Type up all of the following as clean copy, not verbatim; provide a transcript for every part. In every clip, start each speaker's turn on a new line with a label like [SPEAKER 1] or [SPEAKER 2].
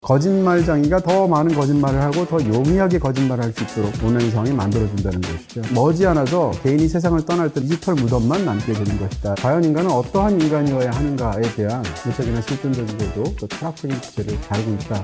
[SPEAKER 1] 거짓말장이가 더 많은 거짓말을 하고 더 용이하게 거짓말을 할 수 있도록 온라인 상황이 만들어준다는 것이죠. 머지않아서 개인이 세상을 떠날 때 디지털 무덤만 남게 되는 것이다. 과연 인간은 어떠한 인간이어야 하는가에 대한 무척이나 실존적이고도 또 철학적인 주제를 다루고 있다.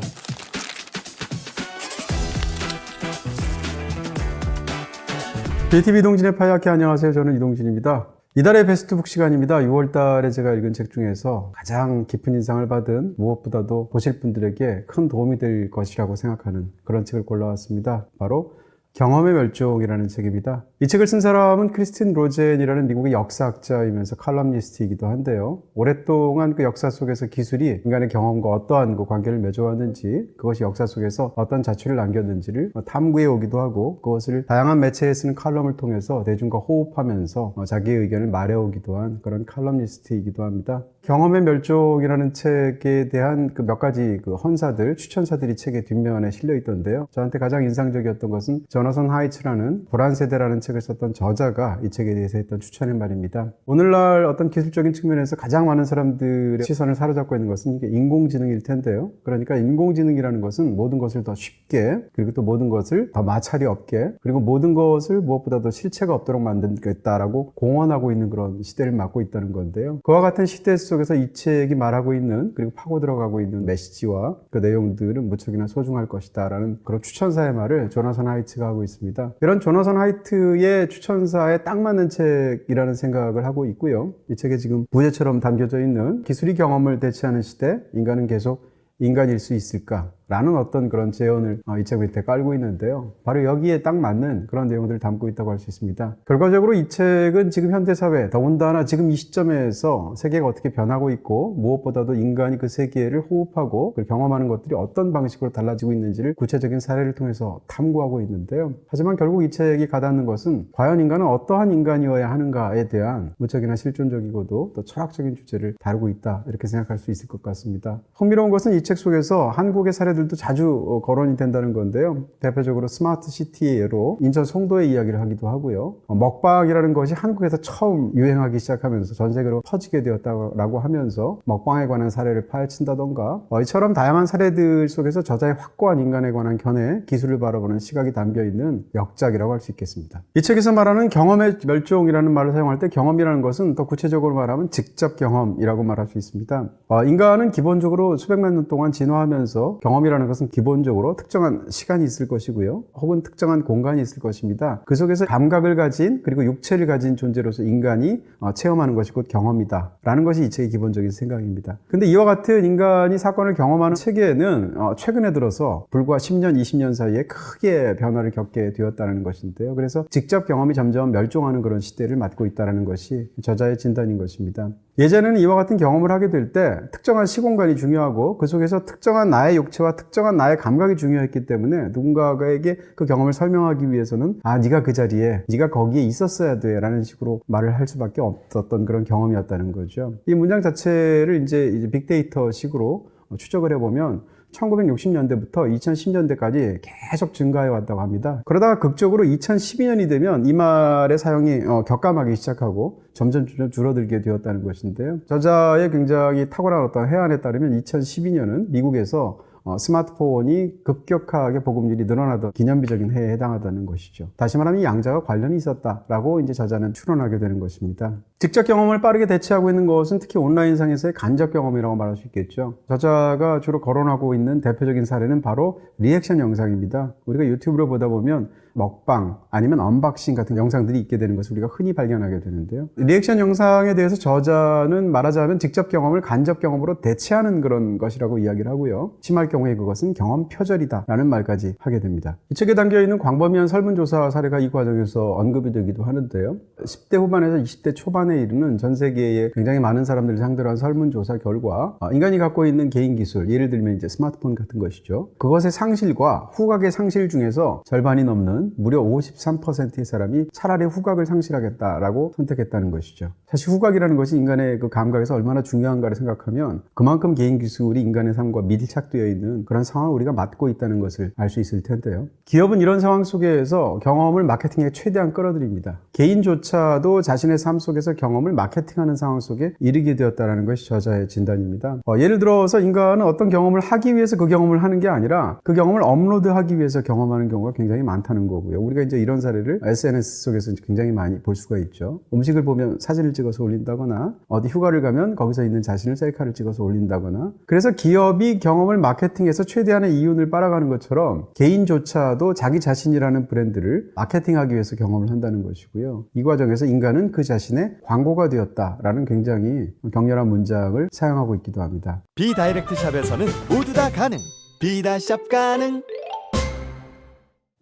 [SPEAKER 1] JTB 이동진의 파이아키, 안녕하세요. 저는 이동진입니다. 이달의 베스트북 시간입니다. 6월달에 제가 읽은 책 중에서 가장 깊은 인상을 받은, 무엇보다도 보실 분들에게 큰 도움이 될 것이라고 생각하는 그런 책을 골라왔습니다. 바로 경험의 멸종이라는 책입니다. 이 책을 쓴 사람은 크리스틴 로젠이라는 미국의 역사학자이면서 칼럼니스트이기도 한데요. 오랫동안 그 역사 속에서 기술이 인간의 경험과 어떠한 그 관계를 맺어왔는지, 그것이 역사 속에서 어떤 자취를 남겼는지를 탐구해 오기도 하고, 그것을 다양한 매체에 쓰는 칼럼을 통해서 대중과 호흡하면서 자기의 의견을 말해오기도 한 그런 칼럼니스트이기도 합니다. 경험의 멸종이라는 책에 대한 그 몇 가지 그 헌사들, 추천사들이 책의 뒷면에 실려 있던데요. 저한테 가장 인상적이었던 것은 조나선 하이츠라는 불안세대라는 책을 썼던 저자가 이 책에 대해서 했던 추천의 말입니다. 오늘날 어떤 기술적인 측면에서 가장 많은 사람들의 시선을 사로잡고 있는 것은 이게 인공지능일 텐데요. 그러니까 인공지능이라는 것은 모든 것을 더 쉽게, 그리고 또 모든 것을 더 마찰이 없게, 그리고 모든 것을 무엇보다도 실체가 없도록 만들겠다라고 공언하고 있는 그런 시대를 맞고 있다는 건데요. 그와 같은 시대 속에서 이 책이 말하고 있는, 그리고 파고 들어가고 있는 메시지와 그 내용들은 무척이나 소중할 것이다 라는 그런 추천사의 말을 조나선 하이츠가 하고 있습니다. 이런 조나선 하이트의 추천사에 딱 맞는 책이라는 생각을 하고 있고요. 이 책에 지금 부제처럼 담겨져 있는 기술이 경험을 대체하는 시대, 인간은 계속 인간일 수 있을까? 라는 어떤 그런 제언을 이 책 밑에 깔고 있는데요. 바로 여기에 딱 맞는 그런 내용들을 담고 있다고 할 수 있습니다. 결과적으로 이 책은 지금 현대사회, 더군다나 지금 이 시점에서 세계가 어떻게 변하고 있고, 무엇보다도 인간이 그 세계를 호흡하고 경험하는 것들이 어떤 방식으로 달라지고 있는지를 구체적인 사례를 통해서 탐구하고 있는데요. 하지만 결국 이 책이 가닿는 것은 과연 인간은 어떠한 인간이어야 하는가에 대한 무척이나 실존적이고도 또 철학적인 주제를 다루고 있다, 이렇게 생각할 수 있을 것 같습니다. 흥미로운 것은 이 책 속에서 한국의 사례들도 자주 거론이 된다는 건데요. 대표적으로 스마트 시티의 예로 인천 송도의 이야기를 하기도 하고요. 먹방이라는 것이 한국에서 처음 유행하기 시작하면서 전 세계로 퍼지게 되었다고 하면서 먹방에 관한 사례를 파헤친다던가, 이처럼 다양한 사례들 속에서 저자의 확고한 인간에 관한 견해, 기술을 바라보는 시각이 담겨있는 역작이라고 할 수 있겠습니다. 이 책에서 말하는 경험의 멸종이라는 말을 사용할 때 경험이라는 것은 더 구체적으로 말하면 직접 경험이라고 말할 수 있습니다. 인간은 기본적으로 수백만 년 동안 진화하면서 경험이라는 것은 기본적으로 특정한 시간이 있을 것이고요. 혹은 특정한 공간이 있을 것입니다. 그 속에서 감각을 가진, 그리고 육체를 가진 존재로서 인간이 체험하는 것이 곧 경험이다 라는 것이 이 책의 기본적인 생각입니다. 근데 이와 같은 인간이 사건을 경험하는 체계는 최근에 들어서 불과 10년, 20년 사이에 크게 변화를 겪게 되었다는 것인데요. 그래서 직접 경험이 점점 멸종하는 그런 시대를 맞고 있다는 것이 저자의 진단인 것입니다. 예전에는 이와 같은 경험을 하게 될 때 특정한 시공간이 중요하고, 그 속에서 특정한 나의 육체와 특정한 나의 감각이 중요했기 때문에 누군가에게 그 경험을 설명하기 위해서는 네가 그 자리에, 네가 거기에 있었어야 돼 라는 식으로 말을 할 수밖에 없었던 그런 경험이었다는 거죠. 이 문장 자체를 이제 빅데이터 식으로 추적을 해보면 1960년대부터 2010년대까지 계속 증가해 왔다고 합니다. 그러다가 극적으로 2012년이 되면 이 말의 사용이 격감하기 시작하고 점점 줄어들게 되었다는 것인데요. 저자의 굉장히 탁월한 어떤 해안에 따르면 2012년은 미국에서 스마트폰이 급격하게 보급률이 늘어나던 기념비적인 해에 해당하다는 것이죠. 다시 말하면 이 양자가 관련이 있었다라고 이제 저자는 추론하게 되는 것입니다. 직접 경험을 빠르게 대체하고 있는 것은 특히 온라인상에서의 간접 경험이라고 말할 수 있겠죠. 저자가 주로 거론하고 있는 대표적인 사례는 바로 리액션 영상입니다. 우리가 유튜브로 보다 보면 먹방 아니면 언박싱 같은 영상들이 있게 되는 것을 우리가 흔히 발견하게 되는데요. 리액션 영상에 대해서 저자는 말하자면 직접 경험을 간접 경험으로 대체하는 그런 것이라고 이야기를 하고요. 심할 경우에 그것은 경험 표절이다 라는 말까지 하게 됩니다. 이 책에 담겨있는 광범위한 설문조사 사례가 이 과정에서 언급이 되기도 하는데요. 10대 후반에서 20대 초반에 이르는 전 세계의 굉장히 많은 사람들을 상대로 한 설문조사 결과 인간이 갖고 있는 개인 기술, 예를 들면 이제 스마트폰 같은 것이죠. 그것의 상실과 후각의 상실 중에서 절반이 넘는 무려 53%의 사람이 차라리 후각을 상실하겠다라고 선택했다는 것이죠. 사실 후각이라는 것이 인간의 그 감각에서 얼마나 중요한가를 생각하면 그만큼 개인 기술이 인간의 삶과 밀착되어 있는 그런 상황을 우리가 맞고 있다는 것을 알 수 있을 텐데요. 기업은 이런 상황 속에서 경험을 마케팅에 최대한 끌어들입니다. 개인조차도 자신의 삶 속에서 경험을 마케팅하는 상황 속에 이르게 되었다는 것이 저자의 진단입니다. 예를 들어서 인간은 어떤 경험을 하기 위해서 그 경험을 하는 게 아니라 그 경험을 업로드하기 위해서 경험하는 경우가 굉장히 많다는 거고요. 우리가 이제 이런 사례를 SNS 속에서 굉장히 많이 볼 수가 있죠. 음식을 보면 사진을 찍어서 올린다거나 어디 휴가를 가면 거기서 있는 자신을 셀카를 찍어서 올린다거나, 그래서 기업이 경험을 마케팅해서 최대한의 이윤을 빨아가는 것처럼 개인조차도 자기 자신이라는 브랜드를 마케팅하기 위해서 경험을 한다는 것이고요. 이 과정에서 인간은 그 자신의 광고가 되었다라는 굉장히 격렬한 문장을 사용하고 있기도 합니다.
[SPEAKER 2] 비다이렉트 샵에서는 모두 다 가능. 비다샵 가능.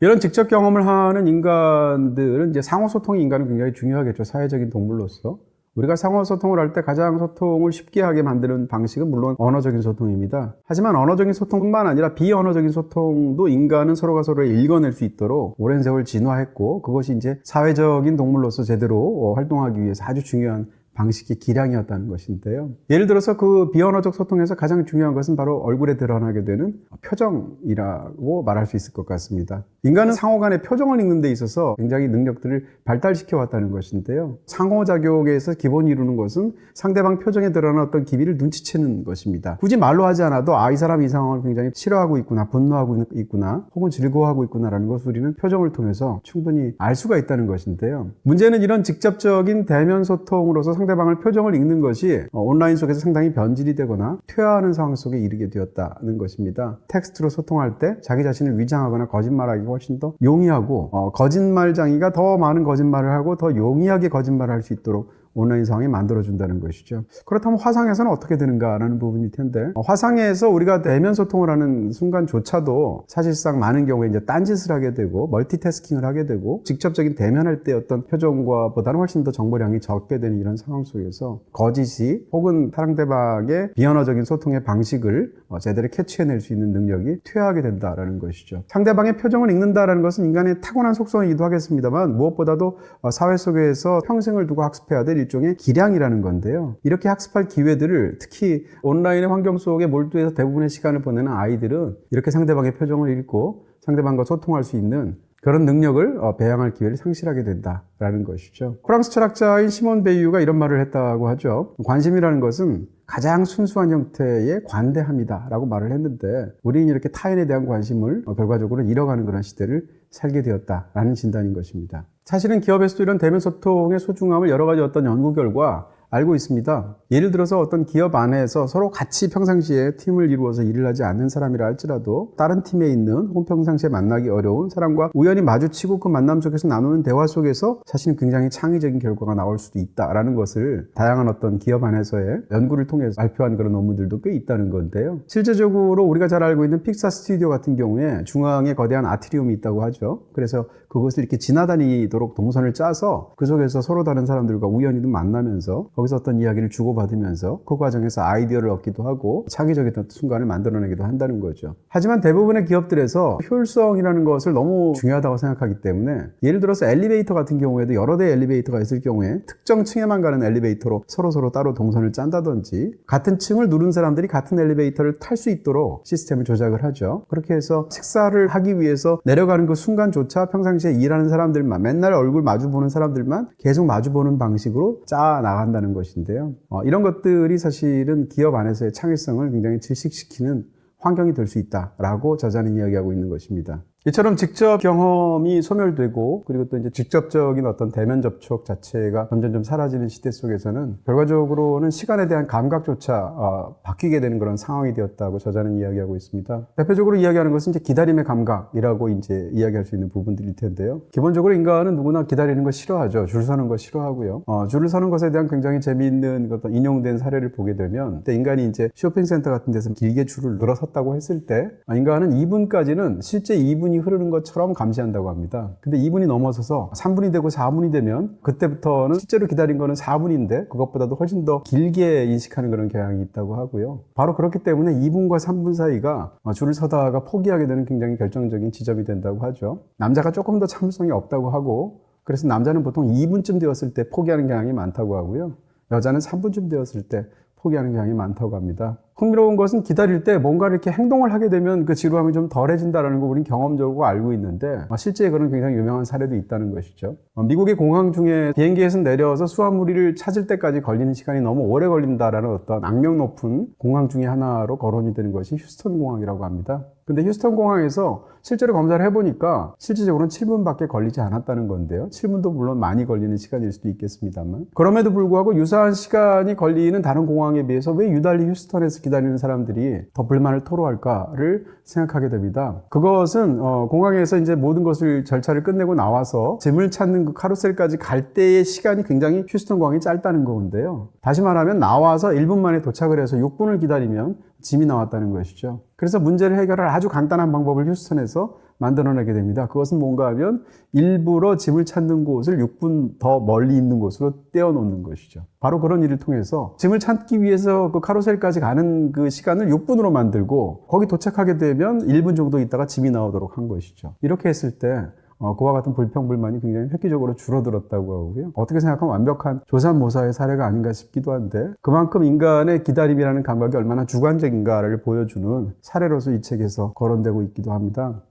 [SPEAKER 1] 이런 직접 경험을 하는 인간들은 이제 상호소통이 인간은 굉장히 중요하겠죠. 사회적인 동물로서. 우리가 상호소통을 할 때 가장 소통을 쉽게 하게 만드는 방식은 물론 언어적인 소통입니다. 하지만 언어적인 소통뿐만 아니라 비언어적인 소통도 인간은 서로가 서로를 읽어낼 수 있도록 오랜 세월 진화했고, 그것이 이제 사회적인 동물로서 제대로 활동하기 위해서 아주 중요한 방식의 기량이었다는 것인데요. 예를 들어서 그 비언어적 소통에서 가장 중요한 것은 바로 얼굴에 드러나게 되는 표정이라고 말할 수 있을 것 같습니다. 인간은 상호 간의 표정을 읽는 데 있어서 굉장히 능력들을 발달시켜 왔다는 것인데요. 상호작용에서 기본이 이루는 것은 상대방 표정에 드러나는 어떤 기미를 눈치채는 것입니다. 굳이 말로 하지 않아도 이 사람이 이 상황을 굉장히 싫어하고 있구나, 분노하고 있구나, 혹은 즐거워하고 있구나라는 것을 우리는 표정을 통해서 충분히 알 수가 있다는 것인데요. 문제는 이런 직접적인 대면 소통으로서 상대방을 표정을 읽는 것이 온라인 속에서 상당히 변질이 되거나 퇴화하는 상황 속에 이르게 되었다는 것입니다. 텍스트로 소통할 때 자기 자신을 위장하거나 거짓말하기가 훨씬 더 용이하고, 거짓말장이가 더 많은 거짓말을 하고 더 용이하게 거짓말을 할 수 있도록 온라인 상황이 만들어준다는 것이죠. 그렇다면 화상에서는 어떻게 되는가라는 부분일 텐데, 화상에서 우리가 대면 소통을 하는 순간조차도 사실상 많은 경우에 이제 딴짓을 하게 되고 멀티태스킹을 하게 되고 직접적인 대면할 때 어떤 표정과 보다는 훨씬 더 정보량이 적게 되는 이런 상황 속에서 거짓이 혹은 상대방의 비언어적인 소통의 방식을 제대로 캐치해낼 수 있는 능력이 퇴화하게 된다라는 것이죠. 상대방의 표정을 읽는다라는 것은 인간의 타고난 속성이기도 하겠습니다만, 무엇보다도 사회 속에서 평생을 두고 학습해야 될 일종의 기량이라는 건데요. 이렇게 학습할 기회들을 특히 온라인의 환경 속에 몰두해서 대부분의 시간을 보내는 아이들은 이렇게 상대방의 표정을 읽고 상대방과 소통할 수 있는 그런 능력을 배양할 기회를 상실하게 된다라는 것이죠. 프랑스 철학자인 시몬 베이유가 이런 말을 했다고 하죠. 관심이라는 것은 가장 순수한 형태의 관대함이다라고 말을 했는데, 우리는 이렇게 타인에 대한 관심을 결과적으로 잃어가는 그런 시대를 살게 되었다라는 진단인 것입니다. 사실은 기업에서도 이런 대면 소통의 소중함을 여러 가지 어떤 연구 결과 알고 있습니다. 예를 들어서 어떤 기업 안에서 서로 같이 평상시에 팀을 이루어서 일을 하지 않는 사람이라 할지라도 다른 팀에 있는 혹은 평상시에 만나기 어려운 사람과 우연히 마주치고 그 만남 속에서 나누는 대화 속에서 사실은 굉장히 창의적인 결과가 나올 수도 있다라는 것을 다양한 어떤 기업 안에서의 연구를 통해서 발표한 그런 논문들도 꽤 있다는 건데요. 실제적으로 우리가 잘 알고 있는 픽사 스튜디오 같은 경우에 중앙에 거대한 아트리움이 있다고 하죠. 그래서 그것을 이렇게 지나다니도록 동선을 짜서 그 속에서 서로 다른 사람들과 우연히도 만나면서 거기서 어떤 이야기를 주고받으면서 그 과정에서 아이디어를 얻기도 하고 창의적인 순간을 만들어내기도 한다는 거죠. 하지만 대부분의 기업들에서 효율성이라는 것을 너무 중요하다고 생각하기 때문에, 예를 들어서 엘리베이터 같은 경우에도 여러 대의 엘리베이터가 있을 경우에 특정 층에만 가는 엘리베이터로 서로 따로 동선을 짠다든지, 같은 층을 누른 사람들이 같은 엘리베이터를 탈 수 있도록 시스템을 조작을 하죠. 그렇게 해서 식사를 하기 위해서 내려가는 그 순간조차 평상시에 일하는 사람들만, 맨날 얼굴 마주보는 사람들만 계속 마주보는 방식으로 짜 나간다는 것인데요. 이런 것들이 사실은 기업 안에서의 창의성을 굉장히 질식시키는 환경이 될 수 있다라고 저자는 이야기하고 있는 것입니다. 이처럼 직접 경험이 소멸되고, 그리고 또 이제 직접적인 어떤 대면 접촉 자체가 점점 사라지는 시대 속에서는 결과적으로는 시간에 대한 감각조차 바뀌게 되는 그런 상황이 되었다고 저자는 이야기하고 있습니다. 대표적으로 이야기하는 것은 이제 기다림의 감각이라고 이제 이야기할 수 있는 부분들일 텐데요. 기본적으로 인간은 누구나 기다리는 거 싫어하죠. 줄 서는 거 싫어하고요. 줄을 서는 것에 대한 굉장히 재미있는 어떤 인용된 사례를 보게 되면, 그때 인간이 이제 쇼핑센터 같은 데서 길게 줄을 늘어섰다고 했을 때 인간은 2분까지는 실제 2분이 흐르는 것처럼 감시한다고 합니다. 근데 2분이 넘어서서 3분이 되고 4분이 되면 그때부터는 실제로 기다린 거는 4분인데 그것보다도 훨씬 더 길게 인식하는 그런 경향이 있다고 하고요. 바로 그렇기 때문에 2분과 3분 사이가 줄을 서다가 포기하게 되는 굉장히 결정적인 지점이 된다고 하죠. 남자가 조금 더 참을성이 없다고 하고, 그래서 남자는 보통 2분쯤 되었을 때 포기하는 경향이 많다고 하고요. 여자는 3분쯤 되었을 때 포기하는 경향이 많다고 합니다. 흥미로운 것은 기다릴 때 뭔가 이렇게 행동을 하게 되면 그 지루함이 좀 덜해진다는 거 우리는 경험적으로 알고 있는데 실제 그런 굉장히 유명한 사례도 있다는 것이죠. 미국의 공항 중에 비행기에서 내려서 수화물을 찾을 때까지 걸리는 시간이 너무 오래 걸린다라는 어떤 악명 높은 공항 중에 하나로 거론이 되는 것이 휴스턴 공항이라고 합니다. 근데 휴스턴 공항에서 실제로 검사를 해보니까 실질적으로는 7분밖에 걸리지 않았다는 건데요. 7분도 물론 많이 걸리는 시간일 수도 있겠습니다만 그럼에도 불구하고 유사한 시간이 걸리는 다른 공항에 비해서 왜 유달리 휴스턴에서 기다리는 사람들이 더 불만을 토로할까를 생각하게 됩니다. 그것은 공항에서 이제 모든 것을 절차를 끝내고 나와서 짐을 찾는 그 카루셀까지 갈 때의 시간이 굉장히 휴스턴 공항이 짧다는 건데요. 다시 말하면 나와서 1분 만에 도착을 해서 6분을 기다리면 짐이 나왔다는 것이죠. 그래서 문제를 해결할 아주 간단한 방법을 휴스턴에서 만들어내게 됩니다. 그것은 뭔가 하면 일부러 짐을 찾는 곳을 6분 더 멀리 있는 곳으로 떼어놓는 것이죠. 바로 그런 일을 통해서 짐을 찾기 위해서 그 카루셀까지 가는 그 시간을 6분으로 만들고 거기 도착하게 되면 1분 정도 있다가 짐이 나오도록 한 것이죠. 이렇게 했을 때 그와 같은 불평불만이 굉장히 획기적으로 줄어들었다고 하고요. 어떻게 생각하면 완벽한 조삼모사의 사례가 아닌가 싶기도 한데 그만큼 인간의 기다림이라는 감각이 얼마나 주관적인가를 보여주는 사례로서 이 책에서 거론되고 있기도 합니다.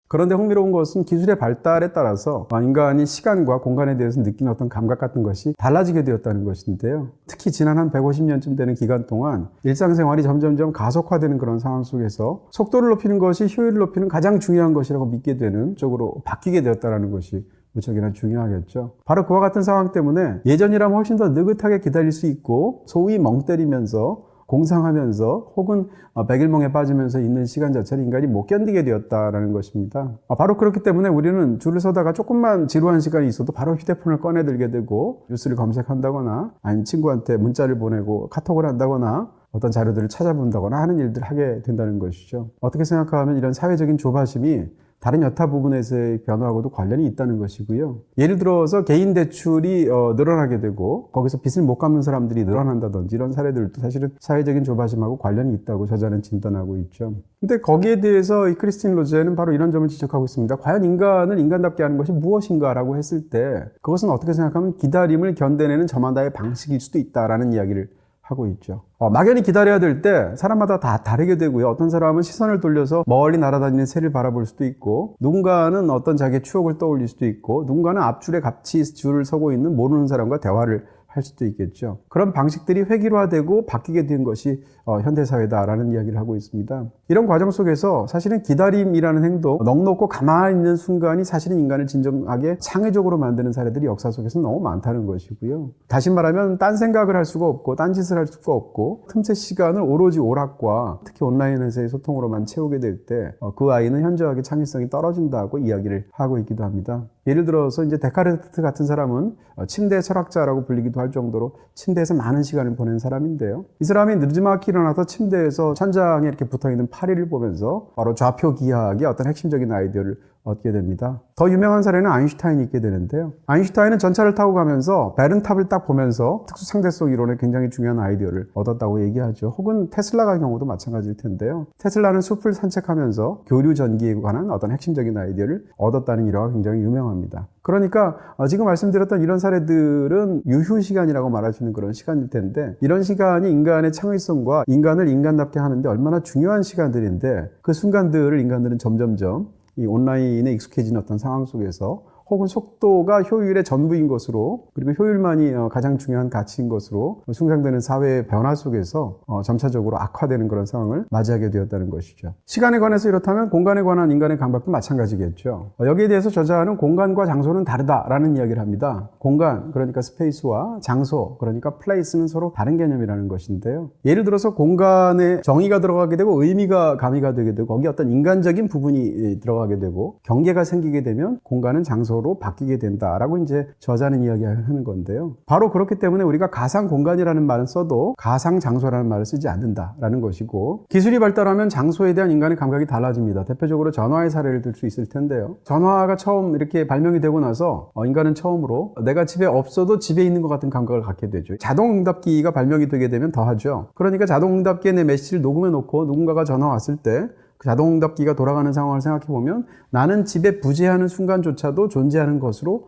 [SPEAKER 1] 그런데 흥미로운 것은 기술의 발달에 따라서 인간이 시간과 공간에 대해서 느끼는 어떤 감각 같은 것이 달라지게 되었다는 것인데요. 특히 지난 한 150년쯤 되는 기간 동안 일상생활이 점점점 가속화되는 그런 상황 속에서 속도를 높이는 것이 효율을 높이는 가장 중요한 것이라고 믿게 되는 쪽으로 바뀌게 되었다는 것이 무척이나 중요하겠죠. 바로 그와 같은 상황 때문에 예전이라면 훨씬 더 느긋하게 기다릴 수 있고 소위 멍 때리면서 공상하면서 혹은 백일몽에 빠지면서 있는 시간 자체를 인간이 못 견디게 되었다는 것입니다. 바로 그렇기 때문에 우리는 줄을 서다가 조금만 지루한 시간이 있어도 바로 휴대폰을 꺼내들게 되고 뉴스를 검색한다거나 아니면 친구한테 문자를 보내고 카톡을 한다거나 어떤 자료들을 찾아본다거나 하는 일들을 하게 된다는 것이죠. 어떻게 생각하면 이런 사회적인 조바심이 다른 여타 부분에서의 변화하고도 관련이 있다는 것이고요. 예를 들어서 개인 대출이 늘어나게 되고 거기서 빚을 못 갚는 사람들이 늘어난다든지 이런 사례들도 사실은 사회적인 조바심하고 관련이 있다고 저자는 진단하고 있죠. 근데 거기에 대해서 이 크리스틴 로제는 바로 이런 점을 지적하고 있습니다. 과연 인간을 인간답게 하는 것이 무엇인가라고 했을 때 그것은 어떻게 생각하면 기다림을 견뎌내는 저마다의 방식일 수도 있다라는 이야기를 하고 있죠. 막연히 기다려야 될 때 사람마다 다 다르게 되고요. 어떤 사람은 시선을 돌려서 멀리 날아다니는 새를 바라볼 수도 있고 누군가는 어떤 자기의 추억을 떠올릴 수도 있고 누군가는 앞줄에 같이 줄을 서고 있는 모르는 사람과 대화를 할 수도 있겠죠. 그런 방식들이 획일화되고 바뀌게 된 것이 현대사회다라는 이야기를 하고 있습니다. 이런 과정 속에서 사실은 기다림이라는 행동, 넋놓고 가만히 있는 순간이 사실은 인간을 진정하게 창의적으로 만드는 사례들이 역사 속에서 너무 많다는 것이고요. 다시 말하면 딴 생각을 할 수가 없고 딴 짓을 할 수가 없고 틈새 시간을 오로지 오락과 특히 온라인에서의 소통으로만 채우게 될 때 그 아이는 현저하게 창의성이 떨어진다고 이야기를 하고 있기도 합니다. 예를 들어서 이제 데카르트 같은 사람은 침대 철학자라고 불리기도 할 정도로 침대에서 많은 시간을 보낸 사람인데요. 이 사람이 늦지막히 일어나서 침대에서 천장에 이렇게 붙어있는 파리를 보면서 바로 좌표 기하학의 어떤 핵심적인 아이디어를 얻게 됩니다. 더 유명한 사례는 아인슈타인이 있게 되는데요. 아인슈타인은 전차를 타고 가면서 베른탑을 딱 보면서 특수상대성 이론의 굉장히 중요한 아이디어를 얻었다고 얘기하죠. 혹은 테슬라의 경우도 마찬가지일 텐데요. 테슬라는 숲을 산책하면서 교류 전기에 관한 어떤 핵심적인 아이디어를 얻었다는 일화가 굉장히 유명합니다. 그러니까 지금 말씀드렸던 이런 사례들은 유휴시간이라고 말할 수 있는 그런 시간일 텐데 이런 시간이 인간의 창의성과 인간을 인간답게 하는데 얼마나 중요한 시간들인데 그 순간들을 인간들은 점점점 이 온라인에 익숙해진 어떤 상황 속에서 혹은 속도가 효율의 전부인 것으로 그리고 효율만이 가장 중요한 가치인 것으로 숭상되는 사회의 변화 속에서 점차적으로 악화되는 그런 상황을 맞이하게 되었다는 것이죠. 시간에 관해서 이렇다면 공간에 관한 인간의 감각도 마찬가지겠죠. 여기에 대해서 저자는 공간과 장소는 다르다라는 이야기를 합니다. 공간, 그러니까 스페이스와 장소, 그러니까 플레이스는 서로 다른 개념이라는 것인데요. 예를 들어서 공간에 정의가 들어가게 되고 의미가 가미가 되게 되고 거기에 어떤 인간적인 부분이 들어가게 되고 경계가 생기게 되면 공간은 장소로 바뀌게 된다라고 이제 저자는 이야기하는 건데요. 바로 그렇기 때문에 우리가 가상 공간이라는 말은 써도 가상 장소라는 말을 쓰지 않는다라는 것이고 기술이 발달하면 장소에 대한 인간의 감각이 달라집니다. 대표적으로 전화의 사례를 들 수 있을 텐데요. 전화가 처음 이렇게 발명이 되고 나서 인간은 처음으로 내가 집에 없어도 집에 있는 것 같은 감각을 갖게 되죠. 자동응답기가 발명이 되게 되면 더하죠. 그러니까 자동응답기에 내 메시지를 녹음해 놓고 누군가가 전화 왔을 때 그 자동답기가 돌아가는 상황을 생각해보면 나는 집에 부재하는 순간조차도 존재하는 것으로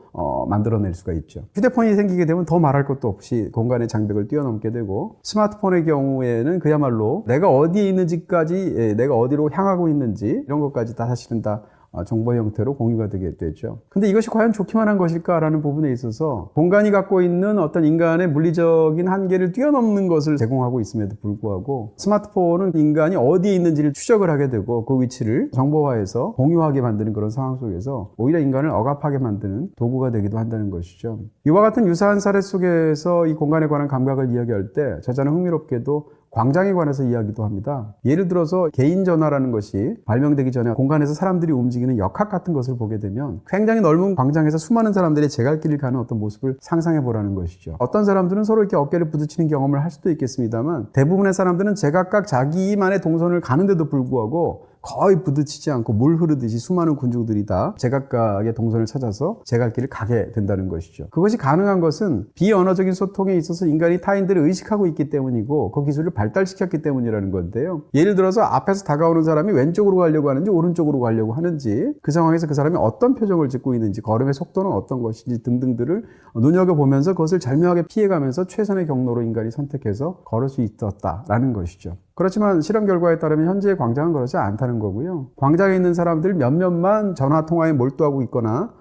[SPEAKER 1] 만들어낼 수가 있죠. 휴대폰이 생기게 되면 더 말할 것도 없이 공간의 장벽을 뛰어넘게 되고, 스마트폰의 경우에는 그야말로 내가 어디에 있는지까지, 내가 어디로 향하고 있는지 이런 것까지 다 사실은 다 정보 형태로 공유가 되게 되죠. 근데 이것이 과연 좋기만 한 것일까라는 부분에 있어서 공간이 갖고 있는 어떤 인간의 물리적인 한계를 뛰어넘는 것을 제공하고 있음에도 불구하고, 스마트폰은 인간이 어디에 있는지를 추적을 하게 되고 그 위치를 정보화해서 공유하게 만드는 그런 상황 속에서 오히려 인간을 억압하게 만드는 도구가 되기도 한다는 것이죠. 이와 같은 유사한 사례 속에서 이 공간에 관한 감각을 이야기할 때 저자는 흥미롭게도 광장에 관해서 이야기도 합니다. 예를 들어서 개인 전화라는 것이 발명되기 전에 공간에서 사람들이 움직이는 역학 같은 것을 보게 되면 굉장히 넓은 광장에서 수많은 사람들이 제갈길을 가는 어떤 모습을 상상해 보라는 것이죠. 어떤 사람들은 서로 이렇게 어깨를 부딪히는 경험을 할 수도 있겠습니다만, 대부분의 사람들은 제각각 자기만의 동선을 가는데도 불구하고 거의 부딪히지 않고 물 흐르듯이 수많은 군중들이 다 제각각의 동선을 찾아서 제갈길을 가게 된다는 것이죠. 그것이 가능한 것은 비언어적인 소통에 있어서 인간이 타인들을 의식하고 있기 때문이고 그 기술을 발달시켰기 때문이라는 건데요. 예를 들어서 앞에서 다가오는 사람이 왼쪽으로 가려고 하는지 오른쪽으로 가려고 하는지, 그 상황에서 그 사람이 어떤 표정을 짓고 있는지, 걸음의 속도는 어떤 것인지 등등들을 눈여겨보면서 그것을 절묘하게 피해가면서 최선의 경로로 인간이 선택해서 걸을 수 있었다라는 것이죠. 그렇지만 실험 결과에 따르면 현재의 광장은 그렇지 않다는 거고요. 광장에 있는 사람들 몇몇만 전화 통화에 몰두하고 있거나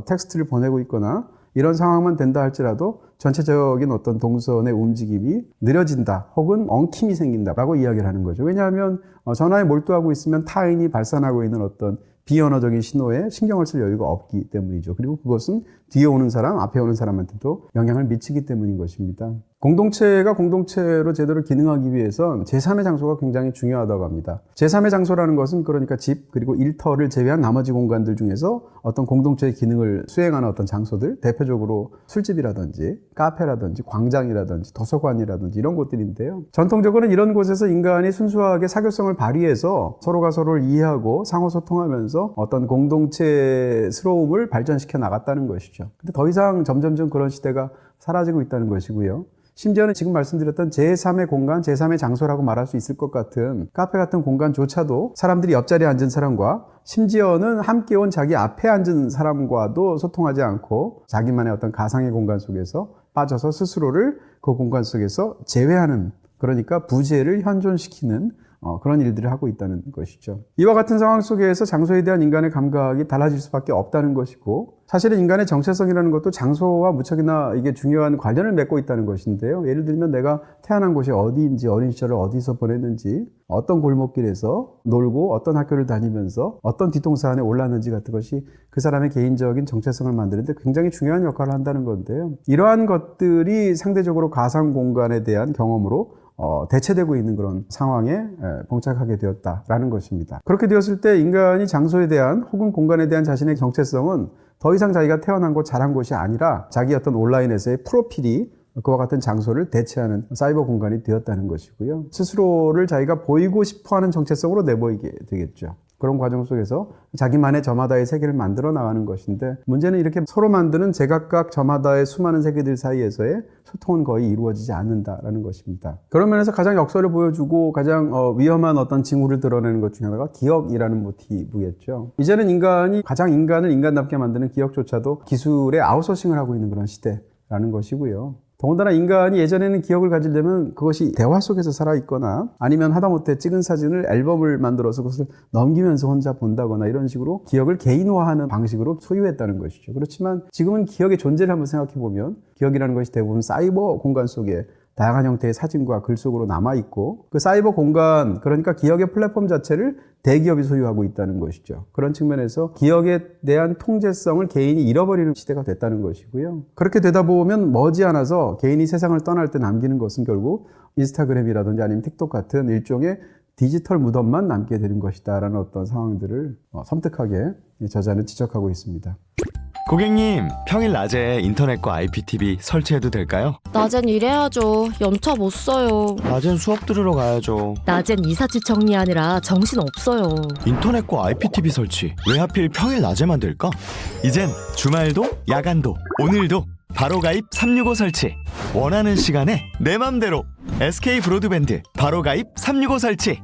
[SPEAKER 1] 텍스트를 보내고 있거나 이런 상황만 된다 할지라도 전체적인 어떤 동선의 움직임이 느려진다 혹은 엉킴이 생긴다라고 이야기를 하는 거죠. 왜냐하면 전화에 몰두하고 있으면 타인이 발산하고 있는 어떤 비언어적인 신호에 신경을 쓸 여유가 없기 때문이죠. 그리고 그것은 뒤에 오는 사람, 앞에 오는 사람한테도 영향을 미치기 때문인 것입니다. 공동체가 공동체로 제대로 기능하기 위해선 제3의 장소가 굉장히 중요하다고 합니다. 제3의 장소라는 것은 그러니까 집 그리고 일터를 제외한 나머지 공간들 중에서 어떤 공동체의 기능을 수행하는 어떤 장소들, 대표적으로 술집이라든지 카페라든지 광장이라든지 도서관이라든지 이런 곳들인데요. 전통적으로는 이런 곳에서 인간이 순수하게 사교성을 발휘해서 서로가 서로를 이해하고 상호소통하면서 어떤 공동체스러움을 발전시켜 나갔다는 것이죠. 근데 더 이상 점점점 그런 시대가 사라지고 있다는 것이고요. 심지어는 지금 말씀드렸던 제3의 공간, 제3의 장소라고 말할 수 있을 것 같은 카페 같은 공간조차도 사람들이 옆자리에 앉은 사람과 심지어는 함께 온 자기 앞에 앉은 사람과도 소통하지 않고 자기만의 어떤 가상의 공간 속에서 빠져서 스스로를 그 공간 속에서 제외하는, 그러니까 부재를 현존시키는 그런 일들을 하고 있다는 것이죠. 이와 같은 상황 속에서 장소에 대한 인간의 감각이 달라질 수밖에 없다는 것이고, 사실은 인간의 정체성이라는 것도 장소와 무척이나 이게 중요한 관련을 맺고 있다는 것인데요. 예를 들면 내가 태어난 곳이 어디인지, 어린 시절을 어디서 보냈는지, 어떤 골목길에서 놀고 어떤 학교를 다니면서 어떤 뒤통수 안에 올랐는지 같은 것이 그 사람의 개인적인 정체성을 만드는데 굉장히 중요한 역할을 한다는 건데요. 이러한 것들이 상대적으로 가상 공간에 대한 경험으로 대체되고 있는 그런 상황에 봉착하게 되었다라는 것입니다. 그렇게 되었을 때 인간이 장소에 대한 혹은 공간에 대한 자신의 정체성은 더 이상 자기가 태어난 곳, 자란 곳이 아니라 자기 어떤 온라인에서의 프로필이 그와 같은 장소를 대체하는 사이버 공간이 되었다는 것이고요. 스스로를 자기가 보이고 싶어하는 정체성으로 내보이게 되겠죠. 그런 과정 속에서 자기만의 저마다의 세계를 만들어 나가는 것인데, 문제는 이렇게 서로 만드는 제각각 저마다의 수많은 세계들 사이에서의 소통은 거의 이루어지지 않는다라는 것입니다. 그런 면에서 가장 역설을 보여주고 가장 위험한 어떤 징후를 드러내는 것 중에 하나가 기억이라는 모티브겠죠. 이제는 인간이 가장 인간을 인간답게 만드는 기억조차도 기술의 아웃소싱을 하고 있는 그런 시대라는 것이고요. 더군다나 인간이 예전에는 기억을 가지려면 그것이 대화 속에서 살아있거나 아니면 하다못해 찍은 사진을 앨범을 만들어서 그것을 넘기면서 혼자 본다거나 이런 식으로 기억을 개인화하는 방식으로 소유했다는 것이죠. 그렇지만 지금은 기억의 존재를 한번 생각해보면 기억이라는 것이 대부분 사이버 공간 속에 다양한 형태의 사진과 글 속으로 남아있고, 그 사이버 공간, 그러니까 기억의 플랫폼 자체를 대기업이 소유하고 있다는 것이죠. 그런 측면에서 기억에 대한 통제성을 개인이 잃어버리는 시대가 됐다는 것이고요. 그렇게 되다 보면 머지않아서 개인이 세상을 떠날 때 남기는 것은 결국 인스타그램이라든지 아니면 틱톡 같은 일종의 디지털 무덤만 남게 되는 것이다 라는 어떤 상황들을 섬뜩하게 저자는 지적하고 있습니다.
[SPEAKER 2] 고객님, 평일 낮에 인터넷과 IPTV 설치해도 될까요?
[SPEAKER 3] 낮엔 일해야죠. 연차 못 써요.
[SPEAKER 2] 낮엔 수업 들으러 가야죠.
[SPEAKER 3] 낮엔 이삿짐 정리하느라 정신 없어요.
[SPEAKER 2] 인터넷과 IPTV 설치 왜 하필 평일 낮에만 될까? 이젠 주말도 야간도 오늘도 바로 가입 365 설치. 원하는 시간에 내 맘대로 SK 브로드밴드 바로 가입 365 설치.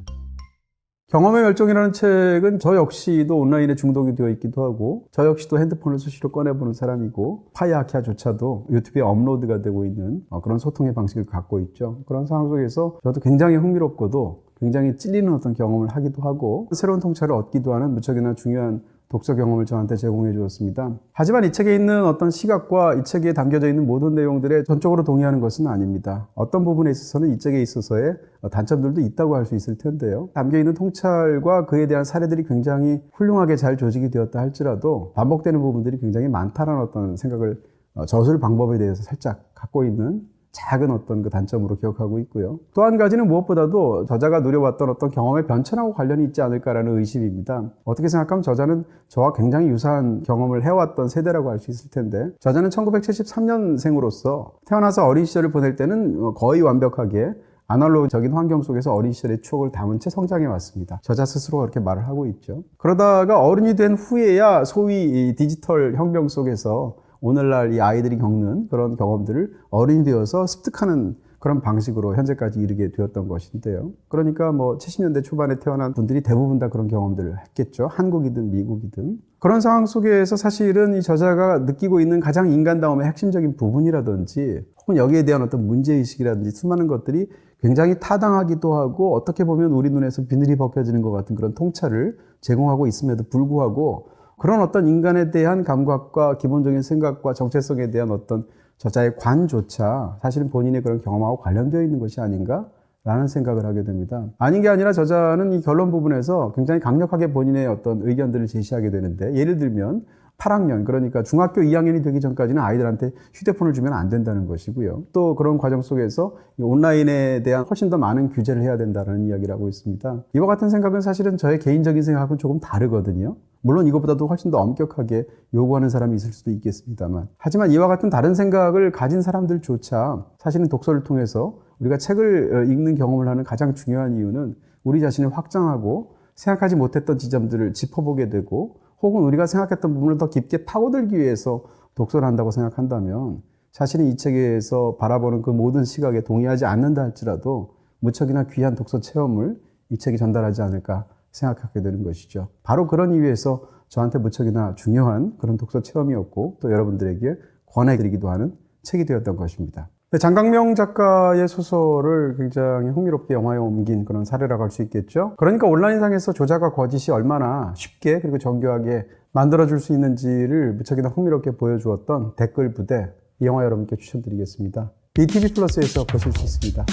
[SPEAKER 1] 경험의 멸종이라는 책은 저 역시도 온라인에 중독이 되어 있기도 하고 저 역시도 핸드폰을 수시로 꺼내보는 사람이고 파이아키아조차도 유튜브에 업로드가 되고 있는 그런 소통의 방식을 갖고 있죠. 그런 상황 속에서 저도 굉장히 흥미롭고도 굉장히 찔리는 어떤 경험을 하기도 하고 새로운 통찰을 얻기도 하는 무척이나 중요한 독서 경험을 저한테 제공해 주었습니다. 하지만 이 책에 있는 어떤 시각과 이 책에 담겨져 있는 모든 내용들에 전적으로 동의하는 것은 아닙니다. 어떤 부분에 있어서는 이 책에 있어서의 단점들도 있다고 할 수 있을 텐데요. 담겨있는 통찰과 그에 대한 사례들이 굉장히 훌륭하게 잘 조직이 되었다 할지라도 반복되는 부분들이 굉장히 많다는 어떤 생각을 저술 방법에 대해서 살짝 갖고 있는 작은 어떤 그 단점으로 기억하고 있고요. 또 한 가지는 무엇보다도 저자가 누려왔던 어떤 경험의 변천하고 관련이 있지 않을까라는 의심입니다. 어떻게 생각하면 저자는 저와 굉장히 유사한 경험을 해왔던 세대라고 할 수 있을 텐데 저자는 1973년생으로서 태어나서 어린 시절을 보낼 때는 거의 완벽하게 아날로그적인 환경 속에서 어린 시절의 추억을 담은 채 성장해 왔습니다. 저자 스스로가 그렇게 말을 하고 있죠. 그러다가 어른이 된 후에야 소위 이 디지털 혁명 속에서 오늘날 이 아이들이 겪는 그런 경험들을 어른이 되어서 습득하는 그런 방식으로 현재까지 이르게 되었던 것인데요. 그러니까 70년대 초반에 태어난 분들이 대부분 다 그런 경험들을 했겠죠. 한국이든 미국이든. 그런 상황 속에서 사실은 이 저자가 느끼고 있는 가장 인간다움의 핵심적인 부분이라든지 혹은 여기에 대한 어떤 문제의식이라든지 수많은 것들이 굉장히 타당하기도 하고 어떻게 보면 우리 눈에서 비늘이 벗겨지는 것 같은 그런 통찰을 제공하고 있음에도 불구하고 그런 어떤 인간에 대한 감각과 기본적인 생각과 정체성에 대한 어떤 저자의 관조차 사실은 본인의 그런 경험하고 관련되어 있는 것이 아닌가라는 생각을 하게 됩니다. 아닌 게 아니라 저자는 이 결론 부분에서 굉장히 강력하게 본인의 어떤 의견들을 제시하게 되는데 예를 들면 8학년, 그러니까 중학교 2학년이 되기 전까지는 아이들한테 휴대폰을 주면 안 된다는 것이고요. 또 그런 과정 속에서 온라인에 대한 훨씬 더 많은 규제를 해야 된다는 이야기를 하고 있습니다. 이와 같은 생각은 사실은 저의 개인적인 생각하고는 조금 다르거든요. 물론 이것보다도 훨씬 더 엄격하게 요구하는 사람이 있을 수도 있겠습니다만. 하지만 이와 같은 다른 생각을 가진 사람들조차 사실은 독서를 통해서 우리가 책을 읽는 경험을 하는 가장 중요한 이유는 우리 자신을 확장하고 생각하지 못했던 지점들을 짚어보게 되고 혹은 우리가 생각했던 부분을 더 깊게 파고들기 위해서 독서를 한다고 생각한다면 사실은 이 책에서 바라보는 그 모든 시각에 동의하지 않는다 할지라도 무척이나 귀한 독서 체험을 이 책이 전달하지 않을까 생각하게 되는 것이죠. 바로 그런 이유에서 저한테 무척이나 중요한 그런 독서 체험이었고 또 여러분들에게 권해드리기도 하는 책이 되었던 것입니다. 장강명 작가의 소설을 굉장히 흥미롭게 영화에 옮긴 그런 사례라고 할 수 있겠죠. 그러니까 온라인상에서 조작과 거짓이 얼마나 쉽게 그리고 정교하게 만들어줄 수 있는지를 무척이나 흥미롭게 보여주었던 댓글 부대, 이 영화 여러분께 추천드리겠습니다. BTV 플러스에서 보실 수 있습니다.